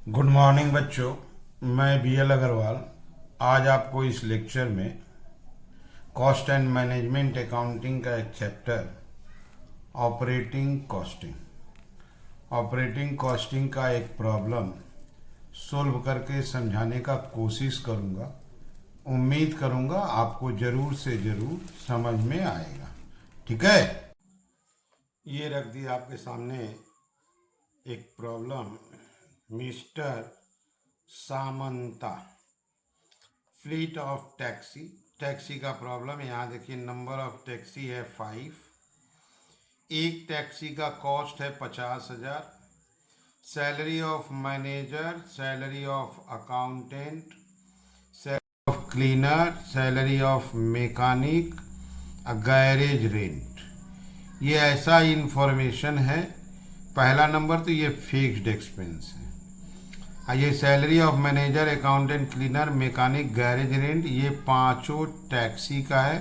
Good morning बच्चों, मैं BL Agarwal आज आपको इस लेक्चर में कॉस्ट एंड मैनेजमेंट अकाउंटिंग का एक चैप्टर ऑपरेटिंग कॉस्टिंग का एक प्रॉब्लम सोल्व करके समझाने का कोशिश करूँगा। उम्मीद करूँगा आपको ज़रूर से ज़रूर समझ में आएगा। ठीक है, ये रख दिया आपके सामने एक problem. Mister Samanta fleet of taxi का प्रॉब्लम। यहाँ देखिए, नंबर ऑफ टैक्सी है 5। एक टैक्सी का कॉस्ट है 50,000। Salary of manager, salary of accountant, salary of cleaner, salary of mechanic, garage rent. ये ऐसा इंफॉर्मेशन है। पहला नंबर तो ये फिक्स्ड एक्सपेंस है। ये salary of manager, accountant, cleaner, mechanic, garage rent, ये पांचों टैक्सी का है,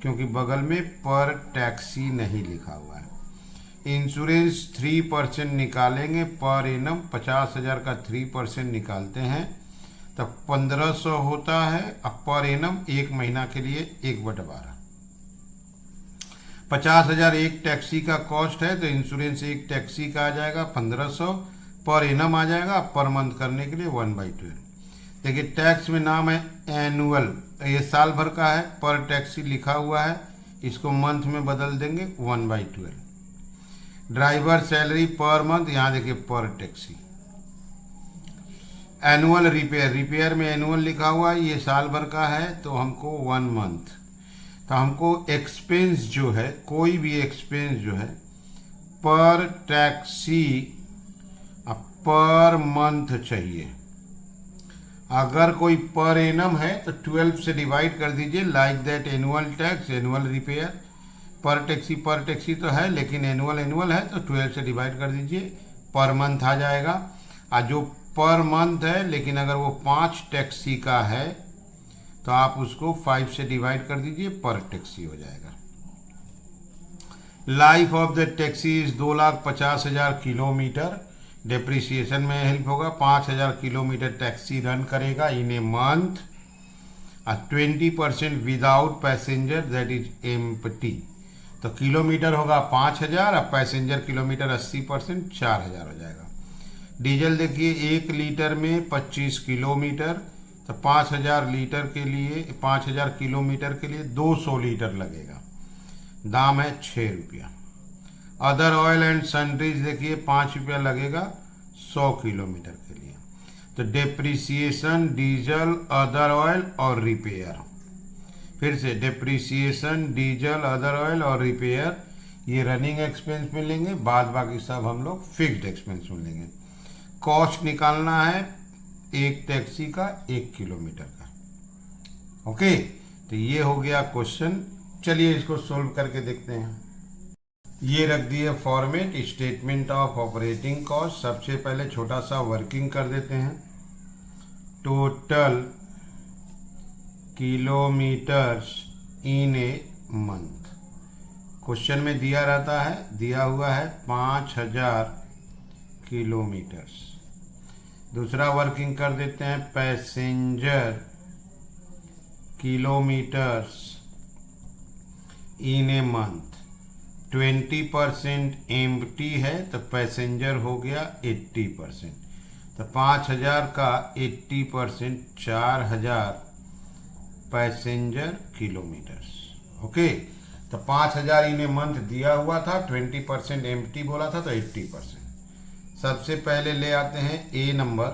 क्योंकि बगल में पर टैक्सी नहीं लिखा हुआ है। इंश्योरेंस 3% निकालेंगे पर एनम। 50,000 का 3% निकालते हैं तब 1500 होता है। अब पर एनम एक महीना के लिए 1/12। 50,000 एक टैक्सी का कॉस्ट है, तो इंश्योरेंस एक टैक्सी का आ जाएगा 1500, पर एनम आ जाएगा। पर मंथ करने के लिए 1/12। देखिए, टैक्स में नाम है एनुअल, तो ये साल भर का है। पर टैक्सी लिखा हुआ है, इसको मंथ में बदल देंगे 1/12। ड्राइवर सैलरी पर मंथ, यहाँ देखिए पर टैक्सी। एनुअल रिपेयर में एनुअल लिखा हुआ है, ये साल भर का है, तो हमको 1 मंथ। तो हमको एक्सपेंस जो है, कोई भी एक्सपेंस जो है पर टैक्सी पर मंथ चाहिए। अगर कोई पर एनम है तो 12 से डिवाइड कर दीजिए। Like that annual tax, annual repair. पर टैक्सी तो है, लेकिन एनुअल है, तो 12 से डिवाइड कर दीजिए, पर मंथ आ जाएगा। और जो पर मंथ है, लेकिन अगर वो 5 टैक्सी का है तो आप उसको 5 से डिवाइड कर दीजिए, पर टैक्सी हो जाएगा। Life of the taxi is 2,50,000 kilometre. Depreciation में हेल्प होगा। 5,000 किलोमीटर टैक्सी रन करेगा in a month. 20% without passenger, that is empty. तो किलोमीटर होगा 5,000, अब पैसेंजर किलोमीटर 80%, 4,000 हो जाएगा। डीजल देखिए, 1 लीटर में 25 किलोमीटर, तो 5,000 लीटर के लिए, 5,000 किलोमीटर के लिए 200 लीटर लगेगा। दाम है 6 रुपया। अदर ऑयल एंड सन्ड्रीज देखिए, 5 रुपया लगेगा 100 किलोमीटर के लिए। तो डेप्रिसिएशन, डीजल, अदर ऑयल और रिपेयर। फिर से डेप्रिसिएशन, डीजल, अदर ऑयल और रिपेयर, ये रनिंग एक्सपेंस में लेंगे। बाद बाकी सब हम लोग फिक्स्ड एक्सपेंस में लेंगे। कॉस्ट निकालना है एक टैक्सी का 1 किलोमीटर का। ओके, तो ये हो गया क्वेश्चन। चलिए इसको सोल्व करके देखते हैं। ये रख दिए format, statement of operating cost. सबसे पहले छोटा सा वर्किंग कर देते हैं। Total kilometres in a month. Question में दिया रहता है, दिया हुआ है 5,000 किलोमीटर्स। दूसरा वर्किंग कर देते हैं, passenger kilometres in a month. 20% empty है, तो पैसेंजर हो गया 80%। तो 5,000 का 80%, 4,000 पैसेंजर किलोमीटर्स। ओके, तो 5,000 इन ए मंथ दिया हुआ था, 20% एम्प्टी बोला था, तो 80%। सबसे पहले ले आते हैं ए नंबर,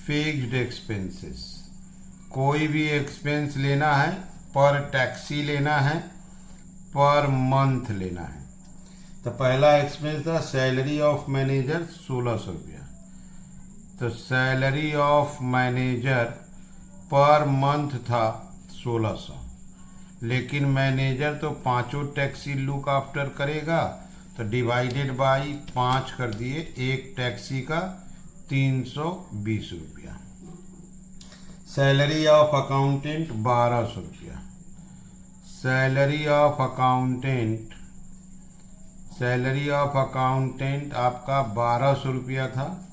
फिक्स्ड एक्सपेंसेस। कोई भी एक्सपेंस लेना है, पर टैक्सी लेना है, पर मंथ लेना है। तो पहला एक्सपेंस था सैलरी ऑफ मैनेजर, 1,600 रुपया। तो salary of manager per month था 1,600, लेकिन मैनेजर तो पांचों टैक्सी लुक आफ्टर करेगा, तो डिवाइडेड बाई 5 कर दिए। एक टैक्सी का 320 रुपया। सैलरी ऑफ अकाउंटेंट 1,200 रुपया। Salary of accountant salary of accountant आपका 1200 रुपया था,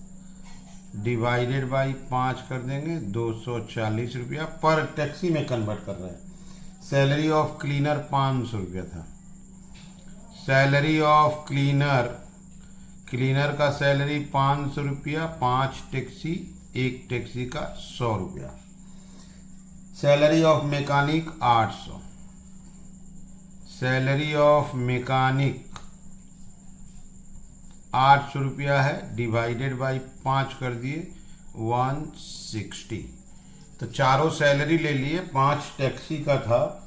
डिवाइडेड बाई 5 कर देंगे 240 रुपया पर टैक्सी में कन्वर्ट कर रहे हैं। सैलरी ऑफ क्लीनर 500 रुपया था। सैलरी ऑफ क्लीनर का सैलरी 500 रुपया, 5 टैक्सी, 1 टैक्सी का 100 रुपया। Salary of mechanic 800। Salary of mechanic 800 रुपया है, डिवाइडेड बाई 5 कर दिए 160। तो चारों सैलरी ले लिए, 5 टैक्सी का था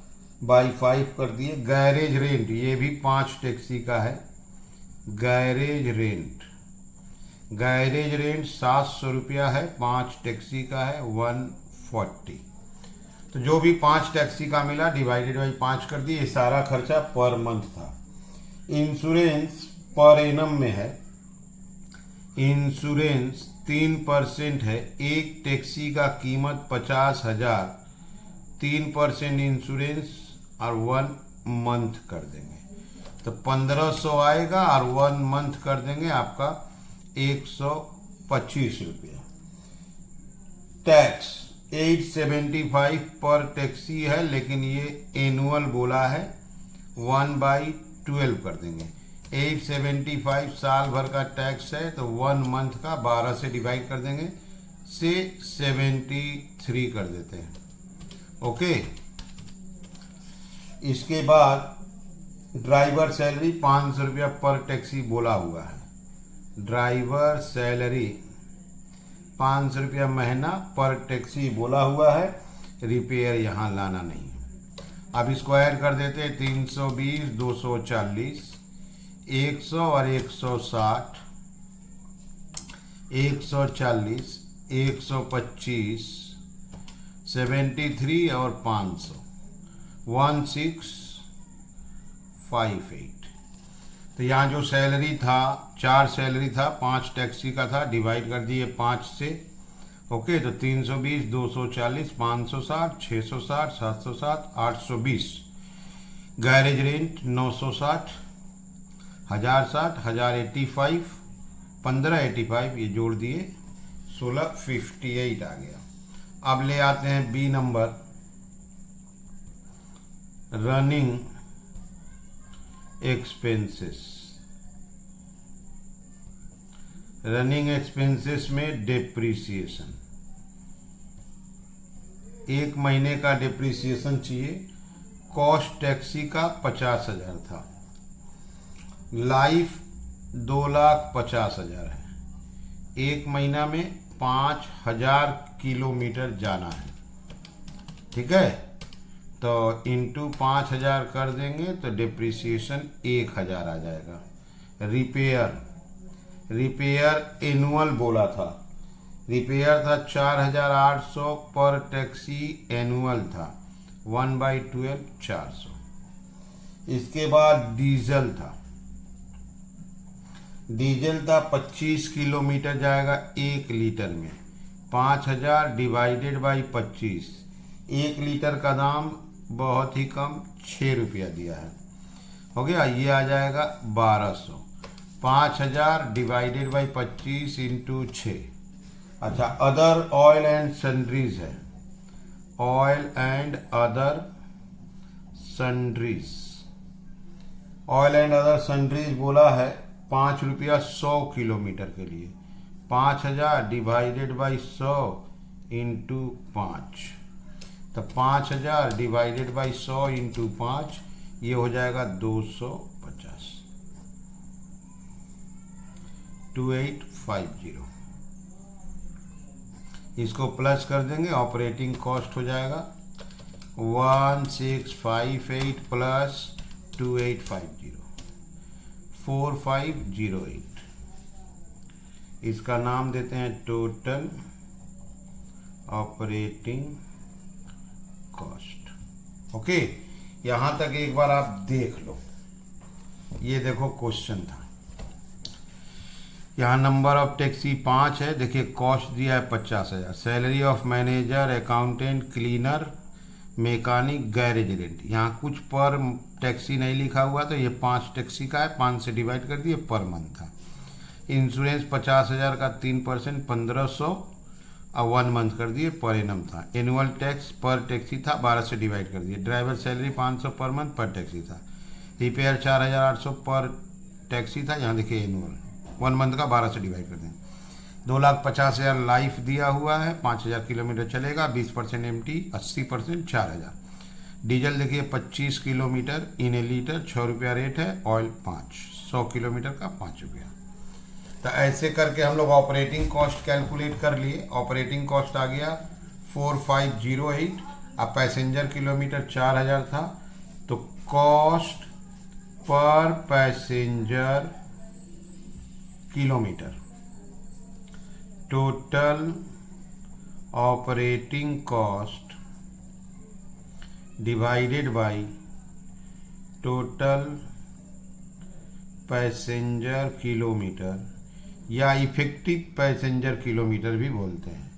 बाई 5 कर दिए। गैरेज रेंट ये भी 5 टैक्सी का है। गैरेज रेंट 700 रुपया है, 5 टैक्सी का है 140। तो जो भी 5 टैक्सी का मिला डिवाइडेड बाई 5 कर दिए। ये सारा खर्चा पर मंथ था। इंश्योरेंस पर एनम में है। इंश्योरेंस 3% है। एक टैक्सी का कीमत 50,000, 3% इंश्योरेंस और 1 मंथ कर देंगे तो 1500 आएगा और 1 मंथ कर देंगे आपका 125 रुपया। टैक्स 875 पर टैक्सी है, लेकिन ये एनुअल बोला है, 1/12 कर देंगे। 875 साल भर का टैक्स है तो 1 मंथ का 12 से डिवाइड कर देंगे, से 73 कर देते हैं। ओके, इसके बाद ड्राइवर सैलरी 500 रुपया पर टैक्सी बोला हुआ है। ड्राइवर सैलरी 500 रुपया महीना पर टैक्सी बोला हुआ है। रिपेयर यहाँ लाना नहीं है। अब इसको ऐड कर देते हैं। 320, 240, 100 और 160, 140, 125, 73 और 500, 1658। तो यहाँ जो सैलरी था, 4 सैलरी था, 5 टैक्सी का था, डिवाइड कर दिए 5 से। ओके, तो 320, 240, 560, 660, 760, 820। गैरेज रेंट 960, 1060, 1085, 1585, ये जोड़ दिए 1658 आ गया। अब ले आते हैं B number, running expenses. Running expenses में डिप्रिसिएशन, 1 महीने का डिप्रिसिएशन चाहिए। कॉस्ट टैक्सी का 50,000 था। लाइफ 2,50,000 है। 1 महीना में 5,000 किलोमीटर जाना है। ठीक है, तो इंटू 5,000 कर देंगे तो डिप्रिसिएशन 1,000 आ जाएगा। रिपेयर एनुअल बोला था। रिपेयर था 4,800 पर टैक्सी, एनुअल था 1/12 400। इसके बाद डीजल था। डीजल था 25 किलोमीटर जाएगा 1 लीटर में, 5,000 डिवाइडेड बाई 25। 1 लीटर का दाम बहुत ही कम 6 रुपया दिया है। हो गया, ये आ जाएगा 1200। 5,000 डिवाइडेड बाई 25 इंटू 6। अच्छा, अदर ऑयल एंड सन्ड्रीज है। Oil and other sundries, oil and other sundries बोला है 5 रुपया 100 किलोमीटर के लिए। 5,000 डिवाइडेड बाई 100 इंटू 5, तो 5,000 डिवाइडेड बाई 100 इंटू 5, ये हो जाएगा 250, 2850। इसको प्लस कर देंगे, ऑपरेटिंग कॉस्ट हो जाएगा 1658 प्लस 2850, 4508। इसका नाम देते हैं टोटल ऑपरेटिंग कॉस्ट। ओके, यहां तक एक बार आप देख लो। ये देखो क्वेश्चन था, यहाँ नंबर ऑफ टैक्सी 5 है। देखिए कॉस्ट दिया है 50,000। Salary of manager, accountant, cleaner mechanic garage rent, यहाँ कुछ पर टैक्सी नहीं लिखा हुआ तो ये 5 टैक्सी का है, 5 से डिवाइड कर दिए, पर मंथ था। इंश्योरेंस 50,000 का 3% 1500 और 1 मंथ कर दिए, पर एनम था। एनुअल टैक्स पर टैक्सी था, 12 से डिवाइड कर दिए। ड्राइवर सैलरी 500 पर मंथ पर टैक्सी था। रिपेयर 4800 पर टैक्सी था, यहाँ देखिए एनुअल 1 मंथ का 12 से डिवाइड कर दें। 2,50,000 लाइफ दिया हुआ है, 5,000 किलोमीटर चलेगा, 20% एमटी, 80% 4,000। डीजल देखिए 25 किलोमीटर इन ए लीटर, 6 रुपया रेट है। ऑयल 5, 100 किलोमीटर का 5 रुपया। तो ऐसे करके हम लोग ऑपरेटिंग कॉस्ट कैलकुलेट कर लिए। ऑपरेटिंग कॉस्ट आ गया 4508। अब पैसेंजर किलोमीटर 4,000 था, तो cost per passenger kilometre, total operating cost divided by total passenger kilometre, या इफेक्टिव पैसेंजर किलोमीटर भी बोलते हैं।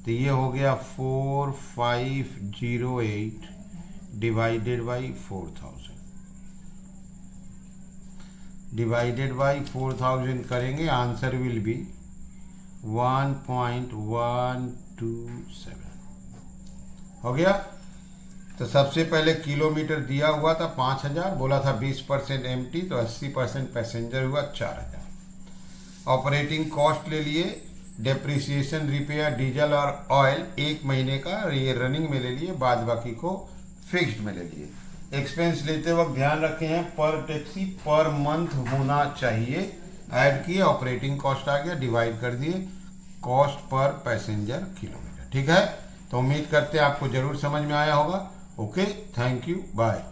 तो ये हो गया 4508 डिवाइडेड बाई 4000, डिवाइडेड बाई 4000 करेंगे, आंसर विल बी 1.127 हो गया। तो सबसे पहले किलोमीटर दिया हुआ था 5,000, बोला था 20% एमटी, तो 80% पैसेंजर हुआ 4,000। ऑपरेटिंग कॉस्ट ले लिए, डेप्रिसिएशन, रिपेयर, डीजल और ऑयल 1 महीने का ये रनिंग में ले लिए, बाद बाकी को फिक्स्ड में ले लिए। एक्सपेंस लेते वक्त ध्यान रखे हैं पर टैक्सी पर मंथ होना चाहिए, ऐड किए, ऑपरेटिंग कॉस्ट आ गया, डिवाइड कर दिए कॉस्ट पर पैसेंजर किलोमीटर। ठीक है, तो उम्मीद करते हैं आपको जरूर समझ में आया होगा। Okay, thank you, bye.